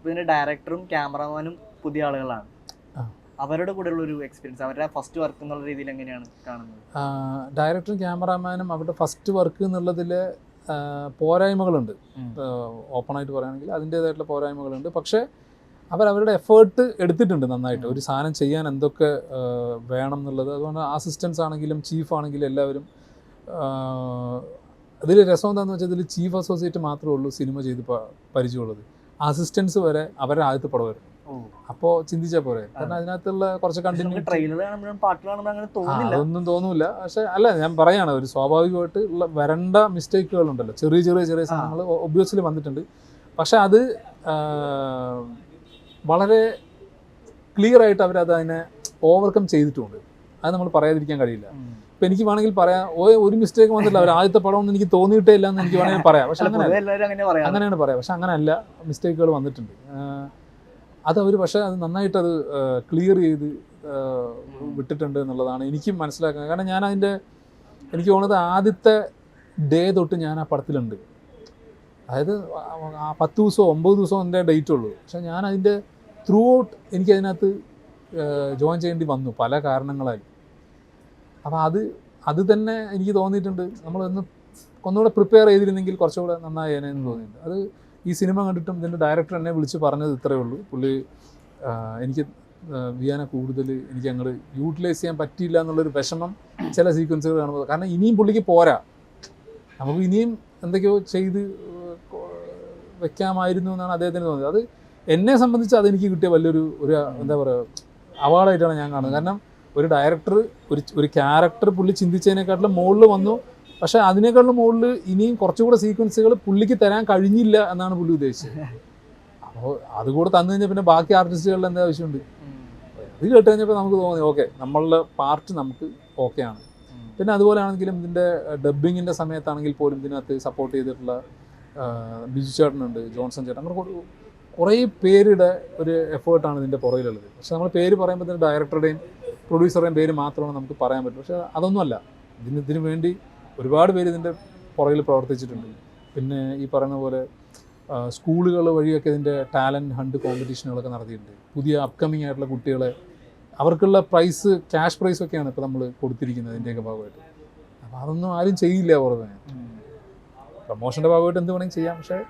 ഇതിന്റെ ഡയറക്ടറും ക്യാമറമാനും പുതിയ ആളുകളാണ്. അവരുടെ കൂടെയുള്ള ഒരു എക്സ്പീരിയൻസ്, അവരുടെ ഫസ്റ്റ് വർക്ക് എന്നുള്ള രീതിയിൽ എങ്ങനെയാണ് കാണുന്നത്? ഡയറക്ടറും ക്യാമറാമാനും അവരുടെ ഫസ്റ്റ് വർക്ക് എന്നുള്ളതിൽ പോരായ്മകളുണ്ട്. ഓപ്പണായിട്ട് പറയുകയാണെങ്കിൽ അതിൻ്റേതായിട്ടുള്ള പോരായ്മകളുണ്ട്. പക്ഷേ അവരുടെ എഫേർട്ട് എടുത്തിട്ടുണ്ട് നന്നായിട്ട്. ഒരു സാധനം ചെയ്യാൻ എന്തൊക്കെ വേണം എന്നുള്ളത്. അതുകൊണ്ട് അസിസ്റ്റൻസ് ആണെങ്കിലും ചീഫ് ആണെങ്കിലും എല്ലാവരും. അതിൽ രസം എന്താണെന്ന് വെച്ചാൽ ഇതിൽ ചീഫ് അസോസിയേറ്റ് മാത്രമേ ഉള്ളൂ സിനിമ ചെയ്ത് പരിചയമുള്ളത്. അസിസ്റ്റൻസ് വരെ അവരുടെ ആദ്യത്തെ പടം വരും. അപ്പോൾ ചിന്തിച്ചാൽ പോരെ. കാരണം അതിനകത്തുള്ള കുറച്ച് അതൊന്നും തോന്നൂല. പക്ഷെ അല്ല, ഞാൻ പറയാണ്, ഒരു സ്വാഭാവികമായിട്ട് ഉള്ള വരണ്ട മിസ്റ്റേക്കുകളുണ്ടല്ലോ, ചെറിയ സാധനങ്ങൾ ഒബ്വിയസ്ലി വന്നിട്ടുണ്ട്. പക്ഷെ അത് വളരെ ക്ലിയർ ആയിട്ട് അവരതിനെ ഓവർകം ചെയ്തിട്ടുമുണ്ട്. അത് നമ്മൾ പറയാതിരിക്കാൻ കഴിയില്ല. ഇപ്പം എനിക്ക് വേണമെങ്കിൽ പറയാം, ഒരു മിസ്റ്റേക്ക് വന്നിട്ടില്ല, അവർ ആദ്യത്തെ പടം ഒന്നും എനിക്ക് തോന്നിയിട്ടേ ഇല്ല എന്ന് എനിക്ക് വേണമെങ്കിൽ പറയാം. പക്ഷെ അങ്ങനെയാണ് പറയാം. പക്ഷെ അങ്ങനെയല്ല, മിസ്റ്റേക്കുകൾ വന്നിട്ടുണ്ട്. അതവർ പക്ഷേ അത് നന്നായിട്ട് അത് ക്ലിയർ ചെയ്ത് വിട്ടിട്ടുണ്ട് എന്നുള്ളതാണ് എനിക്കും മനസ്സിലാക്കുന്നത്. കാരണം ഞാൻ എനിക്ക് തോന്നുന്നത് ആദ്യത്തെ ഡേ തൊട്ട് ഞാൻ ആ പടത്തിലുണ്ട്. അതായത് 10 ദിവസമോ 9 ദിവസമോ എൻ്റെ ഡേറ്റ് ഉള്ളൂ. പക്ഷെ ഞാൻ അതിൻ്റെ ത്രൂ ഔട്ട് എനിക്കതിനകത്ത് ജോയിൻ ചെയ്യേണ്ടി വന്നു പല കാരണങ്ങളാലും. അപ്പോൾ അത് തന്നെ എനിക്ക് തോന്നിയിട്ടുണ്ട്, ഒന്നുകൂടെ പ്രിപ്പയർ ചെയ്തിരുന്നെങ്കിൽ കുറച്ചുകൂടെ നന്നായേനെ എന്ന് തോന്നിയിട്ടുണ്ട്. അത് ഈ സിനിമ കണ്ടിട്ടും ഇതിൻ്റെ ഡയറക്ടർ എന്നെ വിളിച്ച് പറഞ്ഞത് ഇത്രയേ ഉള്ളൂ. പുള്ളി എനിക്ക് വിയാനെ കൂടുതൽ എനിക്ക് അങ്ങോട്ട് യൂട്ടിലൈസ് ചെയ്യാൻ പറ്റിയില്ല എന്നുള്ളൊരു വിഷമം ചില സീക്വൻസുകൾ കാണുമ്പോൾ. കാരണം ഇനിയും പുള്ളിക്ക് പോരാ, നമുക്ക് ഇനിയും എന്തൊക്കെയോ ചെയ്ത് വെക്കാമായിരുന്നു എന്നാണ് അദ്ദേഹത്തിന് തോന്നിയത്. അത് എന്നെ സംബന്ധിച്ച് അതെനിക്ക് കിട്ടിയ വലിയൊരു എന്താ പറയുക അവാർഡായിട്ടാണ് ഞാൻ കാണുന്നത്. കാരണം ഒരു ഡയറക്ടർ ഒരു ക്യാരക്ടർ പുള്ളി ചിന്തിച്ചതിനെക്കാട്ടിലും മുകളിൽ വന്നു. പക്ഷെ അതിനേക്കാളും മുകളിൽ ഇനിയും കുറച്ചുകൂടെ സീക്വൻസുകൾ പുള്ളിക്ക് തരാൻ കഴിഞ്ഞില്ല എന്നാണ് പുള്ളി ഉദ്ദേശിച്ചത്. അപ്പോൾ അതുകൂടെ തന്നു കഴിഞ്ഞാൽ പിന്നെ ബാക്കി ആർട്ടിസ്റ്റുകളുടെ എന്താ ആവശ്യമുണ്ട്? ഇത് കേട്ട് കഴിഞ്ഞപ്പോൾ നമുക്ക് തോന്നി ഓക്കെ, നമ്മളുടെ പാർട്ട് നമുക്ക് ഓക്കെയാണ്. പിന്നെ അതുപോലെ ആണെങ്കിലും ഇതിൻ്റെ ഡബ്ബിങ്ങിൻ്റെ സമയത്താണെങ്കിൽ പോലും ഇതിനകത്ത് സപ്പോർട്ട് ചെയ്തിട്ടുള്ള ബിജു ചേട്ടനുണ്ട്, ജോൺസൺ ചേട്ടൻ, അങ്ങനെ കുറേ പേരുടെ ഒരു എഫേർട്ടാണ് ഇതിൻ്റെ പുറകിലുള്ളത്. പക്ഷെ നമ്മൾ പേര് പറയുമ്പോൾ തന്നെ ഡയറക്ടറുടെയും പ്രൊഡ്യൂസറുടെയും പേര് മാത്രമാണ് നമുക്ക് പറയാൻ പറ്റും. പക്ഷേ അതൊന്നുമല്ല, ഇതിന് വേണ്ടി ഒരുപാട് പേര് ഇതിൻ്റെ പുറകിൽ പ്രവർത്തിച്ചിട്ടുണ്ട്. പിന്നെ ഈ പറയുന്ന പോലെ സ്കൂളുകൾ വഴിയൊക്കെ ഇതിൻ്റെ ടാലൻറ്റ് ഹണ്ട് കോമ്പറ്റീഷനുകളൊക്കെ നടത്തിയിട്ടുണ്ട്. പുതിയ അപ്കമിങ് ആയിട്ടുള്ള കുട്ടികളെ അവർക്കുള്ള പ്രൈസ്, ക്യാഷ് പ്രൈസൊക്കെയാണ് ഇപ്പോൾ നമ്മൾ കൊടുത്തിരിക്കുന്നത് ഇതിൻ്റെയൊക്കെ ഭാഗമായിട്ട്. അപ്പോൾ അതൊന്നും ആരും ചെയ്യില്ല പുറമെ. പ്രമോഷൻ്റെ ഭാഗമായിട്ട് എന്ത് വേണമെങ്കിൽ ചെയ്യാം. പക്ഷേ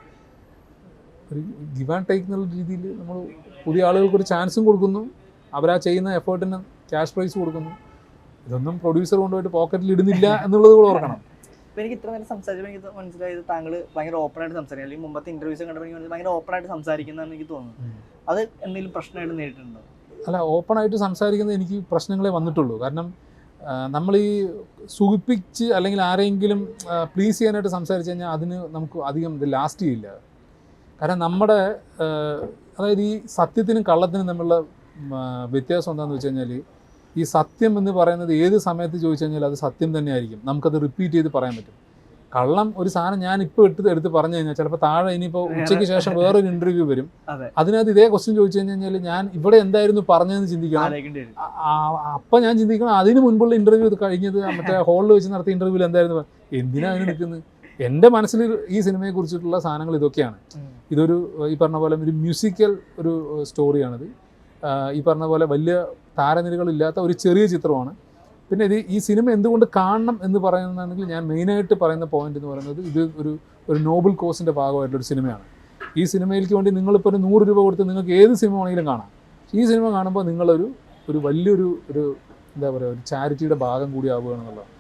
ഒരു ഗിവ് ആൻഡ് ടേക്ക് എന്നുള്ള രീതിയിൽ നമ്മൾ പുതിയ ആളുകൾക്കൊരു ചാൻസും കൊടുക്കുന്നു, അവരാ ചെയ്യുന്ന എഫേർട്ടിന് ക്യാഷ് പ്രൈസ് കൊടുക്കുന്നു. ഇതൊന്നും പ്രൊഡ്യൂസർ കൊണ്ടുപോയിട്ട് പോക്കറ്റിൽ ഇടുന്നില്ല എന്നുള്ളത് കൂടെ ഓർക്കണം. അപ്പോൾ എനിക്ക് ഇത്ര നേരം സംസാരിച്ചപ്പോൾ എനിക്ക് മനസ്സിലായത് താങ്കൾ ഭയങ്കര ഓപ്പണായിട്ട് സംസാരിക്കും, അല്ലെങ്കിൽ മുമ്പത്തെ ഇൻ്റർവ്യൂസ് കണ്ടപ്പോൾ എനിക്ക് ഭയങ്കര ഓപ്പണായിട്ട് സംസാരിക്കുന്നതാണ് എനിക്ക് തോന്നുന്നത്. അത് എന്തെങ്കിലും പ്രശ്നമായിട്ട് നേരിട്ടുണ്ടോ? അല്ല, ഓപ്പണായിട്ട് സംസാരിക്കുന്നത് എനിക്ക് പ്രശ്നങ്ങളെ വന്നിട്ടുള്ളൂ. കാരണം നമ്മൾ ഈ സുഖിപ്പിച്ച് അല്ലെങ്കിൽ ആരെങ്കിലും പ്ലീസ് ചെയ്യാനായിട്ട് സംസാരിച്ച് കഴിഞ്ഞാൽ അതിന് നമുക്ക് അധികം ഇത് ലാസ്റ്റ് ചെയ്യില്ല. കാരണം നമ്മുടെ അതായത് ഈ സത്യത്തിനും കള്ളത്തിനും തമ്മിലുള്ള വ്യത്യാസം എന്താണെന്ന് വെച്ച് കഴിഞ്ഞാൽ, ഈ സത്യം എന്ന് പറയുന്നത് ഏത് സമയത്ത് ചോദിച്ചു കഴിഞ്ഞാൽ അത് സത്യം തന്നെയായിരിക്കും, നമുക്കത് റിപ്പീറ്റ് ചെയ്ത് പറയാൻ പറ്റും. കള്ളം ഒരു സാധനം ഞാനിപ്പോൾ എടുത്ത് പറഞ്ഞു കഴിഞ്ഞാൽ ചിലപ്പോൾ താഴെ ഇനിയിപ്പോൾ ഉച്ചയ്ക്ക് ശേഷം വേറൊരു ഇൻ്റർവ്യൂ വരും, അതിനകത്ത് ഇതേ ക്വസ്റ്റ്യൻ ചോദിച്ചു കഴിഞ്ഞാൽ ഞാൻ ഇവിടെ എന്തായിരുന്നു പറഞ്ഞതെന്ന് ചിന്തിക്കണം. അപ്പം ഞാൻ ചിന്തിക്കണം അതിന് മുൻപുള്ള ഇൻ്റർവ്യൂ കഴിഞ്ഞത് മറ്റേ ഹോളിൽ വെച്ച് നടത്തിയ ഇൻ്റർവ്യൂവിൽ എന്തായിരുന്നു, എന്തിനാണ് അതിന് നിൽക്കുന്നത്. എൻ്റെ മനസ്സിൽ ഈ സിനിമയെക്കുറിച്ചിട്ടുള്ള സാധനങ്ങൾ ഇതൊക്കെയാണ്. ഇതൊരു ഈ പറഞ്ഞ പോലെ ഒരു മ്യൂസിക്കൽ ഒരു സ്റ്റോറിയാണിത്. ഈ പറഞ്ഞ പോലെ വലിയ താരനിരകളില്ലാത്ത ഒരു ചെറിയ ചിത്രമാണ്. പിന്നെ ഈ സിനിമ എന്തുകൊണ്ട് കാണണം എന്ന് പറയുന്നതാണെങ്കിൽ ഞാൻ മെയിനായിട്ട് പറയുന്ന പോയിന്റ് എന്ന് പറയുന്നത്, ഇത് ഒരു നോബൽ കോസിൻ്റെ ഭാഗമായിട്ടുള്ളൊരു സിനിമയാണ്. ഈ സിനിമയിലേക്ക് വേണ്ടി നിങ്ങളിപ്പോൾ ഒരു 100 രൂപ കൊടുത്ത് നിങ്ങൾക്ക് ഏത് സിനിമ വേണമെങ്കിലും കാണാം. ഈ സിനിമ കാണുമ്പോൾ നിങ്ങളൊരു വലിയൊരു എന്താ പറയുക, ഒരു ചാരിറ്റിയുടെ ഭാഗം കൂടി ആവുകയാണെന്നുള്ളതാണ്.